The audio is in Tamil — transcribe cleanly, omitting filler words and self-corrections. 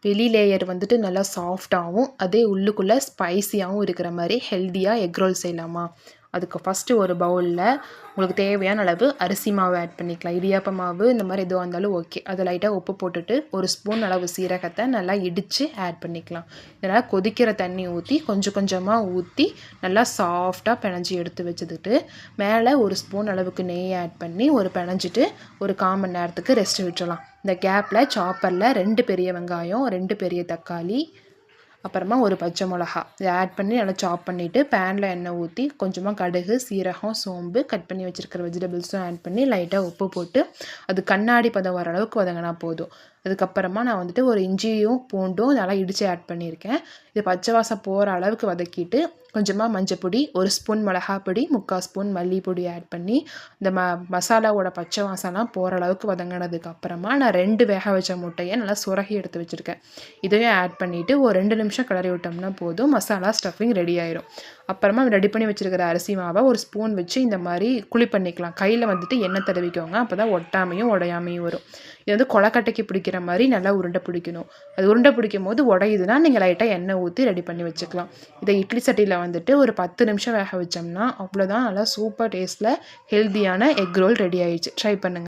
வெளி லேயர் வந்துட்டு நல்லா சாஃப்டாகவும் அதே உள்ளுக்குள்ளே ஸ்பைஸியாகவும் இருக்கிற மாதிரி ஹெல்த்தியாக எக் ரோல் செய்யலாமா? அதுக்கு ஃபஸ்ட்டு ஒரு பவுலில் உங்களுக்கு தேவையான அளவு அரிசி மாவு ஆட் பண்ணிக்கலாம். இடியாப்ப மாவு இந்த மாதிரி எதுவாக இருந்தாலும் ஓகே. அதை லைட்டாக உப்பு போட்டுட்டு ஒரு ஸ்பூன் அளவு சீரகத்தை நல்லா இடித்து ஆட் பண்ணிக்கலாம். இதனால் கொதிக்கிற தண்ணி ஊற்றி கொஞ்சம் கொஞ்சமாக ஊற்றி நல்லா சாஃப்டாக பிணைஞ்சி எடுத்து வச்சுக்கிட்டு மேலே ஒரு ஸ்பூன் அளவுக்கு நெய் ஆட் பண்ணி ஒரு பிணைஞ்சிட்டு ஒரு 1/4 மணி நேரத்துக்கு ரெஸ்ட் விட்டுறலாம். இந்த கேப்பில் சாப்பரில் 2 பெரிய வெங்காயம், 2 பெரிய தக்காளி, அப்புறமா ஒரு பச்சை மிளகா இதை ஆட் பண்ணி நல்லா சாப் பண்ணிவிட்டு பேனில் எண்ணெய் ஊற்றி கொஞ்சமாக கடுகு, சீரகம், சோம்பு, கட் பண்ணி வச்சுருக்கிற வெஜிடபிள்ஸும் ஆட் பண்ணி லைட்டாக உப்பு போட்டு அது கண்ணாடி பதம் வர அளவுக்கு வதங்கினா போதும். அதுக்கப்புறமா நான் வந்துட்டு ஒரு இஞ்சியும் பூண்டும் நல்லா இடித்து ஆட் பண்ணியிருக்கேன். இது பச்சை வாசம் போகிற அளவுக்கு வதக்கிட்டு கொஞ்சமாக மஞ்சப்பொடி, 1 ஸ்பூன் மிளகாப்பொடி, 3/4 ஸ்பூன் மல்லிப்பொடி ஆட் பண்ணி இந்த மசாலாவோட பச்சை வாசம்லாம் போகிற அளவுக்கு வதங்கினதுக்கு அப்புறமா நான் 2 வேக வச்ச முட்டையை நல்லா சுரகி எடுத்து வச்சுருக்கேன். இதையும் ஆட் பண்ணிவிட்டு ஒரு 2 நிமிஷம் கிளறி விட்டோம்னா போதும், மசாலா ஸ்டஃபிங் ரெடி ஆயிரும். அப்புறமா ரெடி பண்ணி வச்சுருக்கிற அரிசி மாவை ஒரு ஸ்பூன் வச்சு இந்த மாதிரி குழி பண்ணிக்கலாம். கையில் வந்துட்டு எண்ணெய் தடவிக்கோங்க, அப்போ தான் ஒட்டாமையும் உடையாமையும் வரும். இது வந்து கொலக்கட்டைக்கு பிடிக்கிற மாதிரி நல்லா உருண்டை பிடிக்கணும். அது உருண்டை பிடிக்கும் போது உடையுதுன்னா நீங்கள் லைட்டாக எண்ணெய் ஊற்றி ரெடி பண்ணி வச்சுக்கலாம். இதை இட்லி சட்டியில் வந்துட்டு ஒரு 10 நிமிஷம் வேக வச்சோம்னா அவ்வளோதான், நல்லா சூப்பர் டேஸ்ட்டில் ஹெல்த்தியான எக் ரோல் ரெடி ஆயிடுச்சு. ட்ரை பண்ணுங்கள்.